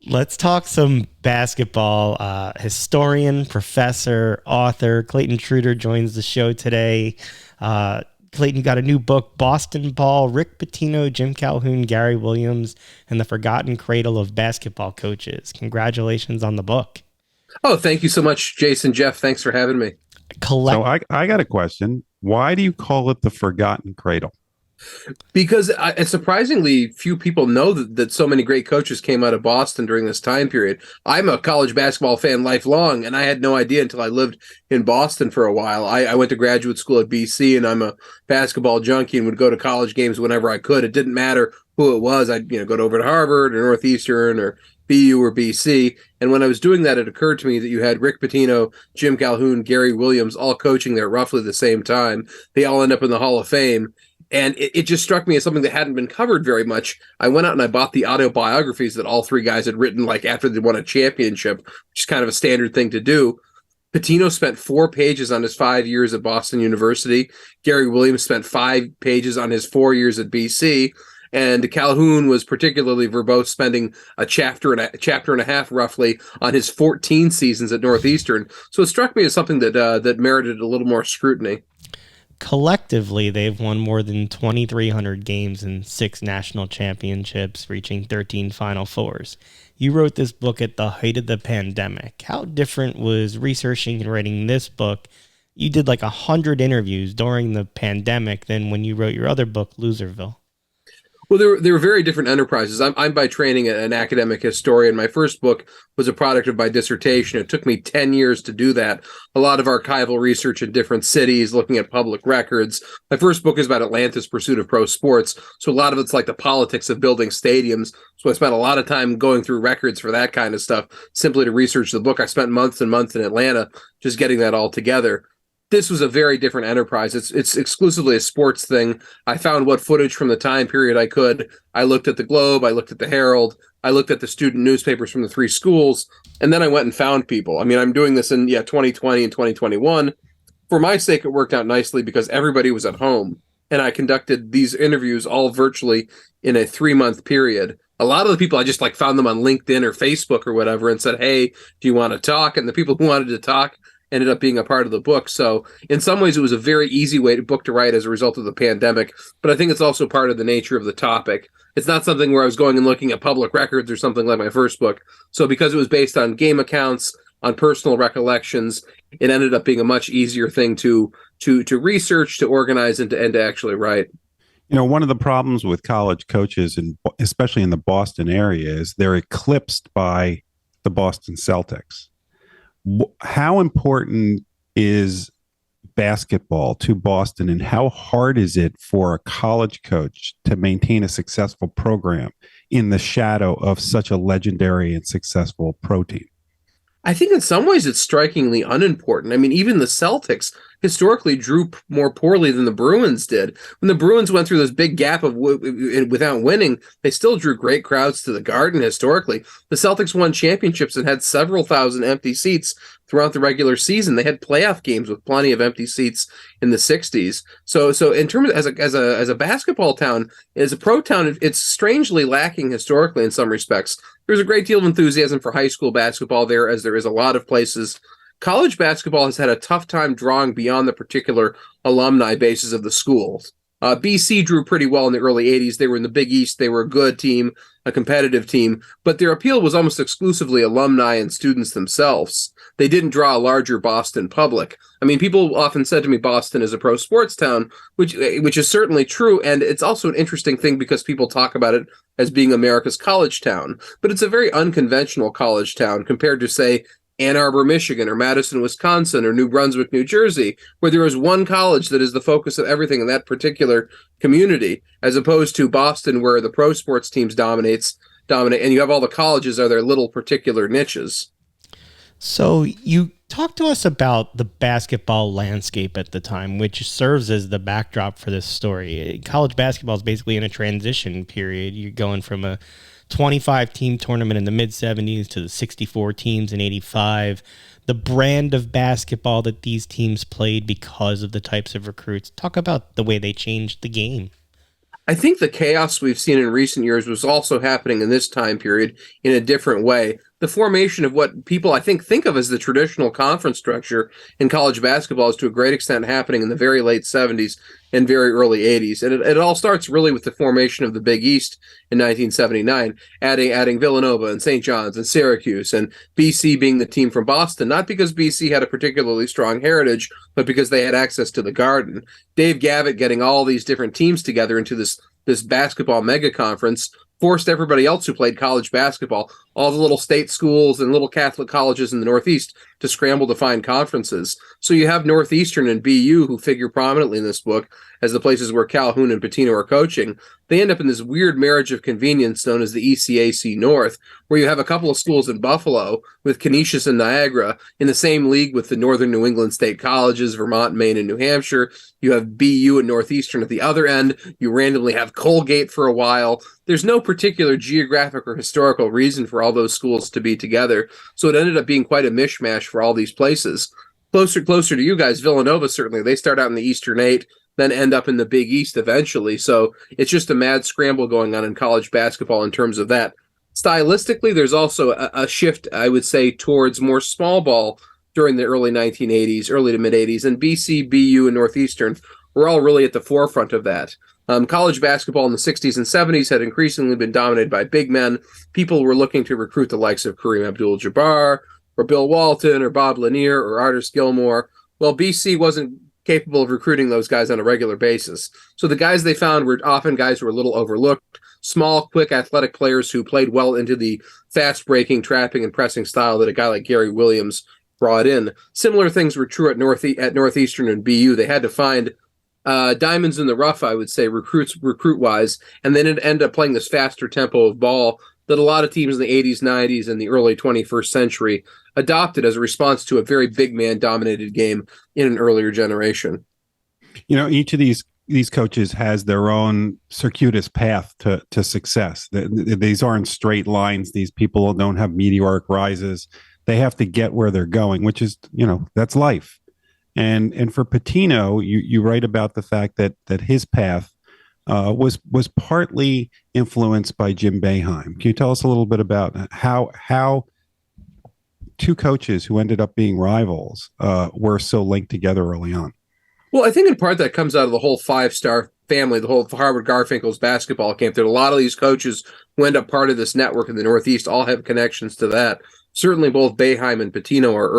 Let's talk some basketball. Historian, professor, author Clayton Trudor joins the show today. Clayton, you got a new book, Boston Ball, Rick Pitino, Jim Calhoun, Gary Williams, and the Forgotten Cradle of Basketball Coaches. Congratulations on the book. Oh, thank you so much, Jason. Jeff, thanks for having me. So I got a question. Why do you call it the Forgotten Cradle? Because surprisingly few people know that so many great coaches came out of Boston during this time period. I'm a college basketball fan lifelong, and I had no idea until I lived in Boston for a while. I went to graduate school at BC, and I'm a basketball junkie and would go to college games whenever I could. It didn't matter who it was. I'd go over to Harvard or Northeastern or BU or BC. And when I was doing that, it occurred to me that you had Rick Pitino, Jim Calhoun, Gary Williams all coaching there roughly the same time. They all end up in the Hall of Fame. And it just struck me as something that hadn't been covered very much. I went out and I bought the autobiographies that all three guys had written, like after they won a championship, which is kind of a standard thing to do. Pitino spent 4 pages on his 5 years at Boston University. Gary Williams spent 5 pages on his 4 years at BC. And Calhoun was particularly verbose, spending a chapter and a half roughly on his 14 seasons at Northeastern. So it struck me as something that merited a little more scrutiny. Collectively, they've won more than 2,300 games and 6 national championships, reaching 13 Final Fours. You wrote this book at the height of the pandemic. How different was researching and writing this book? You did like 100 interviews during the pandemic than when you wrote your other book, Loserville. Well, they were very different enterprises. I'm by training an academic historian. My first book was a product of my dissertation. It took me 10 years to do that. A lot of archival research in different cities, looking at public records. My first book is about Atlanta's pursuit of pro sports. So a lot of it's like the politics of building stadiums. So I spent a lot of time going through records for that kind of stuff, simply to research the book. I spent months and months in Atlanta just getting that all together. This was a very different enterprise. It's exclusively a sports thing. I found what footage from the time period I could. I looked at the Globe, I looked at the Herald, I looked at the student newspapers from the 3 schools, and then I went and found people. I mean, I'm doing this in 2020 and 2021. For my sake, it worked out nicely because everybody was at home, and I conducted these interviews all virtually in a 3-month period. A lot of the people, I just found them on LinkedIn or Facebook or whatever and said, hey, do you want to talk? And the people who wanted to talk ended up being a part of the book. So in some ways, it was a very easy book to write as a result of the pandemic. But I think it's also part of the nature of the topic. It's not something where I was going and looking at public records or something like my first book. So because it was based on game accounts, on personal recollections, it ended up being a much easier thing to research, to organize, and to actually write. One of the problems with college coaches, and especially in the Boston area, is they're eclipsed by the Boston Celtics. How important is basketball to Boston, and how hard is it for a college coach to maintain a successful program in the shadow of such a legendary and successful pro team? I think in some ways it's strikingly unimportant. I mean, even the Celtics historically drew more poorly than the Bruins did. When the Bruins went through this big gap of without winning, they still drew great crowds to the Garden historically. The Celtics won championships and had several thousand empty seats throughout the regular season. They had playoff games with plenty of empty seats in the 60s. So in terms as a basketball town, as a pro town, it's strangely lacking historically in some respects. There's a great deal of enthusiasm for high school basketball there, as there is a lot of places. College basketball has had a tough time drawing beyond the particular alumni bases of the schools. BC drew pretty well in the early 80s. They were in the Big East. They were a good team, a competitive team, but their appeal was almost exclusively alumni and students themselves. They didn't draw a larger Boston public. I mean, people often said to me Boston is a pro sports town, which is certainly true, and it's also an interesting thing because people talk about it as being America's college town, but it's a very unconventional college town compared to, say, Ann Arbor, Michigan, or Madison, Wisconsin, or New Brunswick, New Jersey, where there is one college that is the focus of everything in that particular community, as opposed to Boston, where the pro sports teams dominate, and you have all the colleges are their little particular niches. So you talk to us about the basketball landscape at the time, which serves as the backdrop for this story. College basketball is basically in a transition period. You're going from a 25-team tournament in the mid-'70s to the 64 teams in 85. The brand of basketball that these teams played because of the types of recruits. Talk about the way they changed the game. I think the chaos we've seen in recent years was also happening in this time period in a different way. The formation of what people, I think of as the traditional conference structure in college basketball is to a great extent happening in the very late 70s and very early 80s. And it all starts really with the formation of the Big East in 1979, adding Villanova and St. John's and Syracuse, and BC being the team from Boston, not because BC had a particularly strong heritage, but because they had access to the Garden. Dave Gavitt getting all these different teams together into this basketball mega conference forced everybody else who played college basketball, all the little state schools and little Catholic colleges in the Northeast, to scramble to find conferences. So you have Northeastern and BU, who figure prominently in this book as the places where Calhoun and Pitino are coaching. They end up in this weird marriage of convenience known as the ECAC North, where you have a couple of schools in Buffalo with Canisius and Niagara in the same league with the Northern New England State Colleges, Vermont, Maine, and New Hampshire. You have BU and Northeastern at the other end. You randomly have Colgate for a while. There's no particular geographic or historical reason for all those schools to be together, so it ended up being quite a mishmash for all these places. Closer to you guys, Villanova, certainly, they start out in the Eastern Eight, then end up in the Big East eventually, so it's just a mad scramble going on in college basketball in terms of that. Stylistically, there's also a shift, I would say, towards more small ball during the early 1980s, early to mid-80s, and BC, BU, and Northeastern were all really at the forefront of that. College basketball in the 60s and 70s had increasingly been dominated by big men. People were looking to recruit the likes of Kareem Abdul-Jabbar, or Bill Walton, or Bob Lanier, or Artis Gilmore. Well, BC wasn't capable of recruiting those guys on a regular basis. So the guys they found were often guys who were a little overlooked, small, quick, athletic players who played well into the fast-breaking, trapping, and pressing style that a guy like Gary Williams brought in. Similar things were true at Northeastern and BU. They had to find diamonds in the rough, I would say, recruit-wise, and then it ended up playing this faster tempo of ball that a lot of teams in the 80s, 90s, and the early 21st century adopted as a response to a very big man-dominated game in an earlier generation. You know, each of these coaches has their own circuitous path to success. These aren't straight lines. These people don't have meteoric rises. They have to get where they're going, which is, that's life. And for Pitino, you write about the fact that his path was partly influenced by Jim Boeheim. Can you tell us a little bit about how two coaches who ended up being rivals were so linked together early on? Well, I think in part that comes out of the whole five-star family, the whole Harvard Garfinkel's basketball camp. There are a lot of these coaches who end up part of this network in the Northeast, all have connections to that. Certainly both Boeheim and Pitino are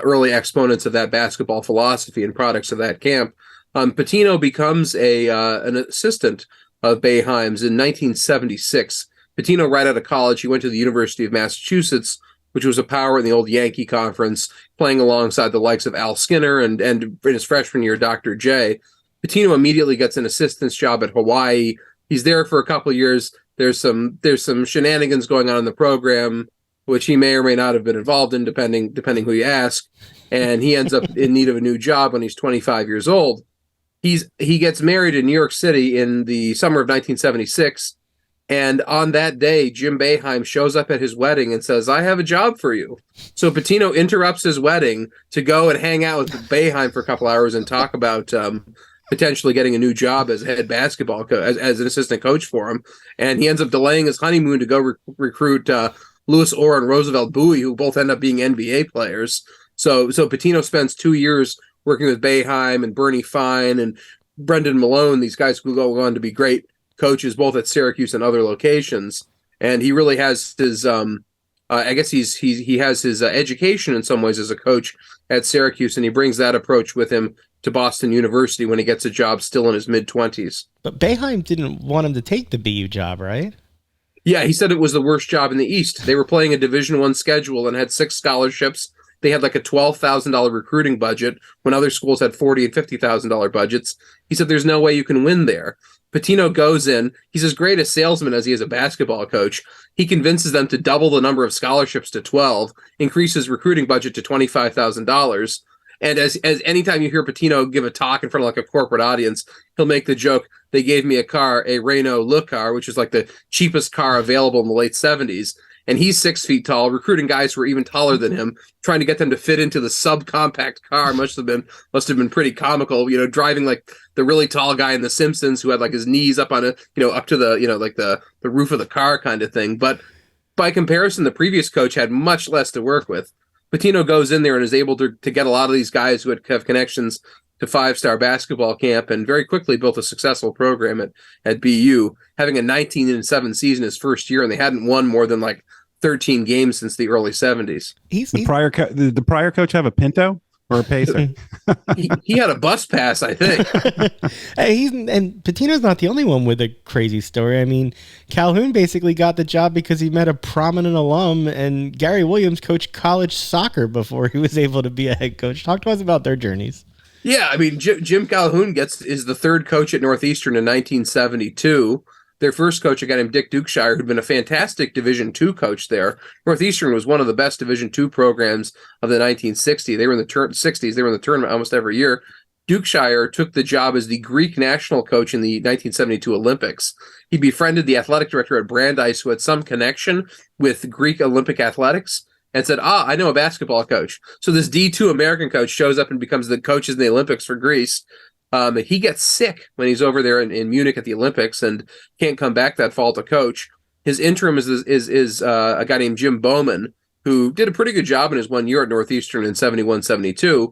early exponents of that basketball philosophy and products of that camp. Pitino becomes an assistant of Boeheim's in 1976. Pitino, right out of college, he went to the University of Massachusetts, which was a power in the old Yankee Conference, playing alongside the likes of Al Skinner and in his freshman year, Dr. J. Pitino immediately gets an assistant's job at Hawaii. He's there for a couple of years. There's some shenanigans going on in the program, which he may or may not have been involved in, depending who you ask. And he ends up in need of a new job when he's 25 years old. He gets married in New York City in the summer of 1976. And on that day, Jim Boeheim shows up at his wedding and says, "I have a job for you." So Pitino interrupts his wedding to go and hang out with Boeheim for a couple hours and talk about potentially getting a new job as head basketball as an assistant coach for him. And he ends up delaying his honeymoon to go recruit Louis Orr and Roosevelt Bowie, who both end up being NBA players. So Pitino spends 2 years working with Boeheim and Bernie Fine and Brendan Malone, these guys who go on to be great coaches both at Syracuse and other locations. And he really has his I guess he has his education in some ways as a coach at Syracuse, and he brings that approach with him to Boston University when he gets a job still in his mid-20s. But Boeheim didn't want him to take the BU job, right? Yeah, he said it was the worst job in the East. They were playing a Division I schedule and had 6 scholarships. They had like a $12,000 recruiting budget when other schools had $40,000 and $50,000 budgets. He said there's no way you can win there. Pitino goes in. He's as great a salesman as he is a basketball coach. He convinces them to double the number of scholarships to 12, increases recruiting budget to $25,000. And as anytime you hear Pitino give a talk in front of like a corporate audience, he'll make the joke, "They gave me a car, a Renault Le Car," which is like the cheapest car available in the late 70s. and he's 6 feet tall, recruiting guys who are even taller than him, trying to get them to fit into the subcompact car. Must have been pretty comical, driving like the really tall guy in The Simpsons who had like his knees up on up to the, like the roof of the car kind of thing. But by comparison, the previous coach had much less to work with. Pitino goes in there and is able to get a lot of these guys who have connections to five-star basketball camp, and very quickly built a successful program at BU, having a 19-7 season his first year, and they hadn't won more than like 13 games since the early 70s. The prior coach have a Pinto or a Pacer? he had a bus pass, I think. And Pitino's not the only one with a crazy story. I mean, Calhoun basically got the job because he met a prominent alum, and Gary Williams coached college soccer before he was able to be a head coach. Talk to us about their journeys. Yeah, I mean, Jim Calhoun is the third coach at Northeastern in 1972. Their first coach, a guy named Dick Dukeshire, who'd been a fantastic Division II coach there. Northeastern was one of the best Division II programs of the 1960s. They were in the 60s. They were in the tournament almost every year. Dukeshire took the job as the Greek national coach in the 1972 Olympics. He befriended the athletic director at Brandeis, who had some connection with Greek Olympic athletics, and said, I know a basketball coach. So this D2 American coach shows up and becomes the coach in the Olympics for Greece. He gets sick when he's over there in Munich at the Olympics and can't come back that fall to coach. His interim is a guy named Jim Bowman, who did a pretty good job in his 1 year at Northeastern in 71-72.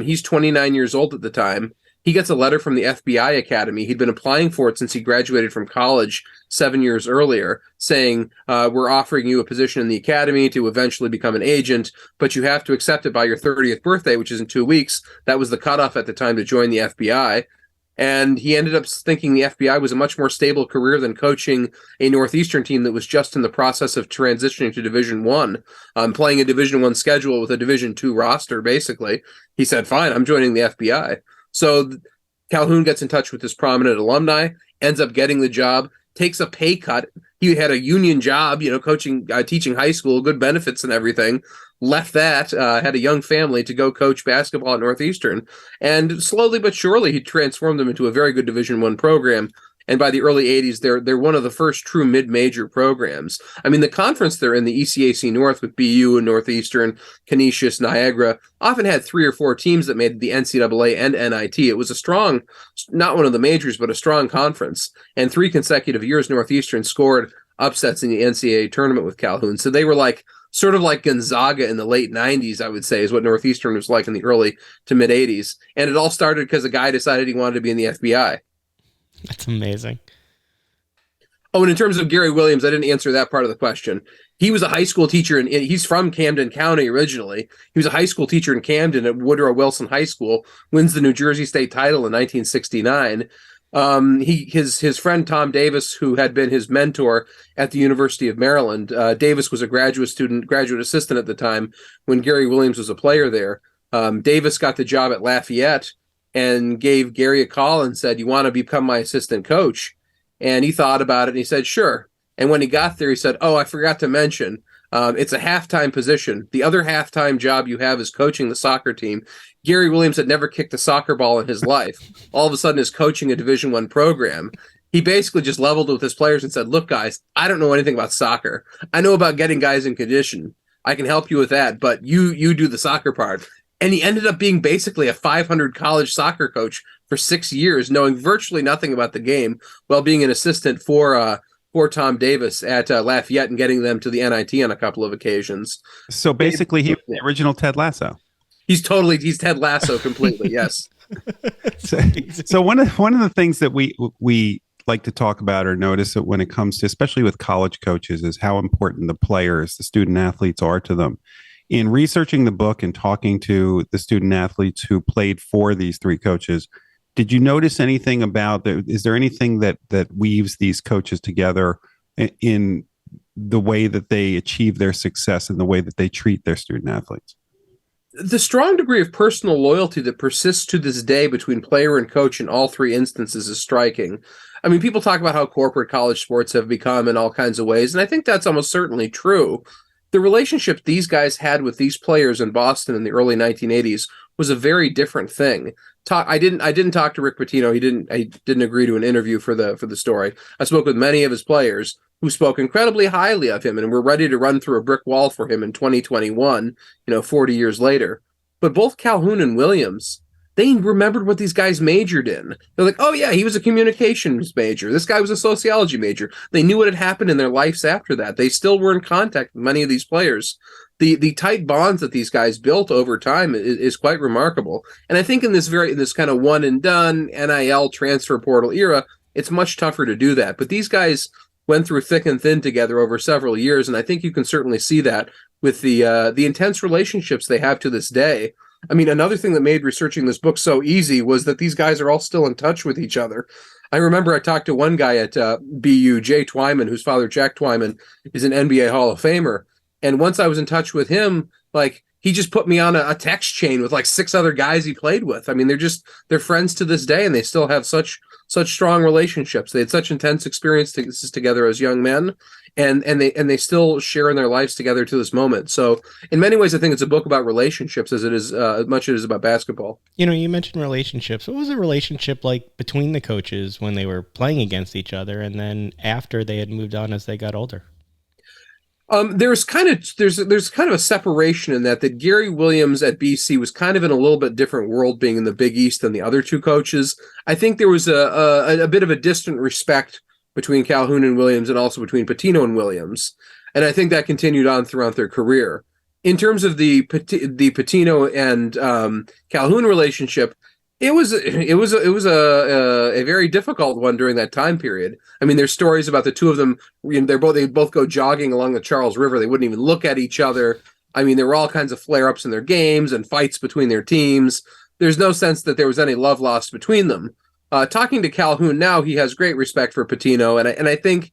He's 29 years old at the time. He gets a letter from the FBI Academy. He'd been applying for it since he graduated from college 7 years earlier, saying, we're offering you a position in the academy to eventually become an agent, but you have to accept it by your 30th birthday, which is in 2 weeks. That was the cutoff at the time to join the FBI. And he ended up thinking the FBI was a much more stable career than coaching a Northeastern team that was just in the process of transitioning to Division I, playing a Division I schedule with a Division II roster, basically. He said, fine, I'm joining the FBI. So Calhoun gets in touch with this prominent alumni, ends up getting the job, takes a pay cut. He had a union job, coaching, teaching high school, good benefits and everything. Left that, had a young family to go coach basketball at Northeastern. And slowly but surely, he transformed them into a very good Division I program. And by the early 80s, they're one of the first true mid-major programs. I mean, the conference they're in, the ECAC North with BU and Northeastern, Canisius, Niagara, often had 3 or 4 teams that made the NCAA and NIT. It was a strong, not one of the majors, but a strong conference. And 3 consecutive years, Northeastern scored upsets in the NCAA tournament with Calhoun. So they were sort of like Gonzaga in the late 90s, I would say, is what Northeastern was like in the early to mid 80s. And it all started because a guy decided he wanted to be in the FBI. That's amazing. Oh, and in terms of Gary Williams, I didn't answer that part of the question. He was a high school teacher, and he's from Camden County originally. He was a high school teacher in Camden at Woodrow Wilson High School, wins the New Jersey State title in 1969. His friend Tom Davis, who had been his mentor at the University of Maryland, Davis was a graduate assistant at the time when Gary Williams was a player there. Davis got the job at Lafayette and gave Gary a call and said, you want to become my assistant coach? And he thought about it and he said, sure. And when he got there, he said, oh, I forgot to mention, it's a halftime position. The other halftime job you have is coaching the soccer team. Gary Williams had never kicked a soccer ball in his life. All of a sudden is coaching a Division I program. He basically just leveled with his players and said, look, guys, I don't know anything about soccer. I know about getting guys in condition. I can help you with that, but you do the soccer part. And he ended up being basically a 500 college soccer coach for 6 years, knowing virtually nothing about the game, while being an assistant for Tom Davis at Lafayette and getting them to the NIT on a couple of occasions. So basically, he was the original Ted Lasso. He's Ted Lasso completely. Yes. So one of the things that we like to talk about or notice that when it comes to, especially with college coaches, is how important the players, the student athletes, are to them. In researching the book and talking to the student athletes who played for these 3 coaches, did you notice anything about is there anything that weaves these coaches together in the way that they achieve their success and the way that they treat their student athletes? The strong degree of personal loyalty that persists to this day between player and coach in all 3 instances is striking. I mean, people talk about how corporate college sports have become in all kinds of ways, and I think that's almost certainly true. The relationship these guys had with these players in Boston in the early 1980s was a very different thing. I didn't talk to Rick Pitino. I didn't agree to an interview for the story. I spoke with many of his players. who spoke incredibly highly of him and were ready to run through a brick wall for him in 2021, 40 years later. But both Calhoun and Williams, they remembered what these guys majored in. They're like, oh yeah, he was a communications major. This guy was a sociology major. They knew what had happened in their lives after that. They still were in contact with many of these players. The tight bonds that these guys built over time is quite remarkable. And I think in this kind of one and done NIL transfer portal era, it's much tougher to do that. But these guys went through thick and thin together over several years, and I think you can certainly see that with the intense relationships they have to this day. I mean, another thing that made researching this book so easy was that these guys are all still in touch with each other. I remember I talked to one guy at BU, Jay Twyman, whose father, Jack Twyman, is an NBA Hall of Famer. And once I was in touch with him, like, he just put me on a text chain with like 6 other guys he played with. I mean, they're friends to this day, and they still have such strong relationships. They had such intense experiences together as young men, and they still share in their lives together to this moment. So in many ways, I think it's a book about relationships as much as it is about basketball. You mentioned relationships. What was a relationship like between the coaches when they were playing against each other, and then after they had moved on as they got older? There's kind of a separation in that Gary Williams at BC was kind of in a little bit different world, being in the Big East than the other two coaches. I think there was a bit of a distant respect between Calhoun and Williams, and also between Pitino and Williams, and I think that continued on throughout their career. In terms of the Pitino and Calhoun relationship, it was a very difficult one during that time period. I mean, there's stories about the two of them. They both go jogging along the Charles River. They wouldn't even look at each other. I mean, there were all kinds of flare-ups in their games and fights between their teams. There's no sense that there was any love lost between them. Talking to Calhoun now, he has great respect for Pitino, and I think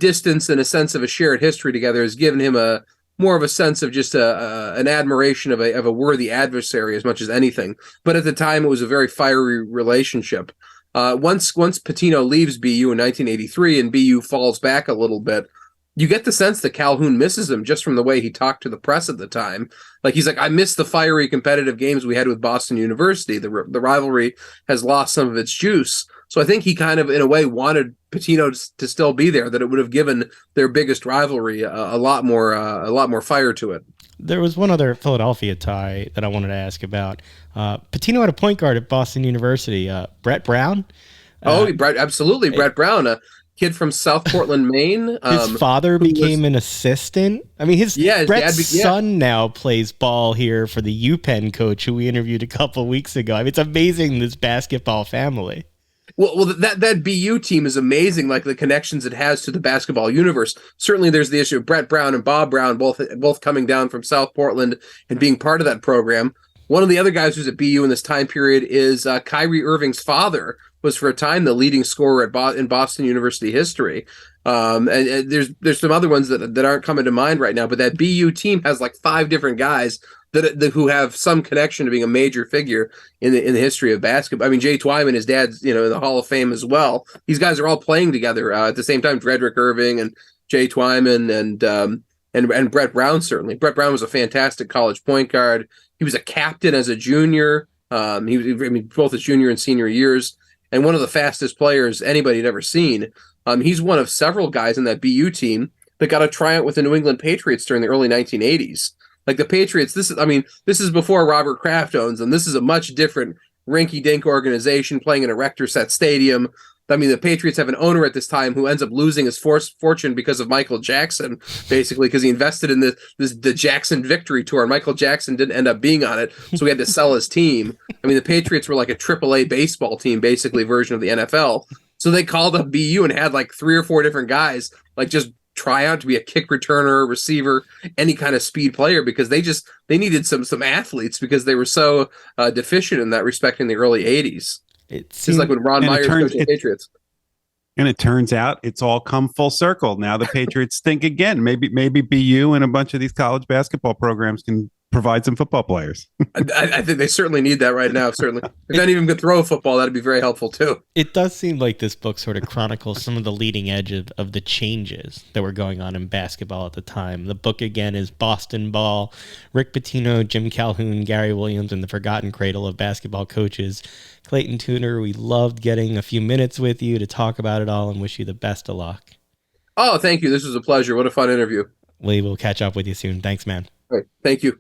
distance and a sense of a shared history together has given him more of a sense of just an admiration of a worthy adversary as much as anything. But at the time, it was a very fiery relationship. Once Pitino leaves BU in 1983 and BU falls back a little bit, you get the sense that Calhoun misses him just from the way he talked to the press at the time. Like, he's like, I miss the fiery competitive games we had with Boston University. The rivalry has lost some of its juice. So I think he kind of, in a way, wanted Pitino to still be there, that it would have given their biggest rivalry a lot more fire to it. There was one other Philadelphia tie that I wanted to ask about. Pitino had a point guard at Boston University, Brett Brown. Brett, absolutely. Brett Brown, a kid from South Portland, Maine. His father became an assistant. I mean, Brett's son now plays ball here for the UPenn coach who we interviewed a couple weeks ago. I mean, it's amazing, this basketball family. Well, that BU team is amazing, like the connections it has to the basketball universe. Certainly there's the issue of Brett Brown and Bob Brown, both coming down from South Portland and being part of that program. One of the other guys who's at BU in this time period is Kyrie Irving's father, was for a time the leading scorer in Boston University history. And there's some other ones that aren't coming to mind right now, but that BU team has like 5 different guys that who have some connection to being a major figure in the history of basketball. I mean, Jay Twyman, his dad's in the Hall of Fame as well. These guys are all playing together at the same time. Frederick Irving and Jay Twyman and Brett Brown, certainly. Brett Brown was a fantastic college point guard. He was a captain as a junior. Both his junior and senior years, and one of the fastest players anybody had ever seen. He's one of several guys in that BU team that got a tryout with the New England Patriots during the early 1980s. Like, the Patriots, this is before Robert Kraft owns them. This is a much different rinky-dink organization playing in a Rector-set stadium. I mean, the Patriots have an owner at this time who ends up losing his fortune because of Michael Jackson, basically, because he invested in the Jackson Victory Tour, and Michael Jackson didn't end up being on it, so he had to sell his team. I mean, the Patriots were like a AAA baseball team, basically, version of the NFL. So they called up BU and had like 3 or 4 different guys, like, just try out to be a kick returner, receiver, any kind of speed player, because they needed some athletes because they were so deficient in that respect in the early 80s. It's just like when Ron Myers coached the Patriots. And it turns out it's all come full circle. Now the Patriots stink again. Maybe BU and a bunch of these college basketball programs can provide some football players. I think they certainly need that right now, certainly. If any of them could throw a football, that'd be very helpful, too. It does seem like this book sort of chronicles some of the leading edge of the changes that were going on in basketball at the time. The book, again, is Boston Ball, Rick Pitino, Jim Calhoun, Gary Williams, and the Forgotten Cradle of Basketball Coaches. Clayton Tudor, we loved getting a few minutes with you to talk about it all and wish you the best of luck. Oh, thank you. This was a pleasure. What a fun interview. We will catch up with you soon. Thanks, man. All right. Thank you.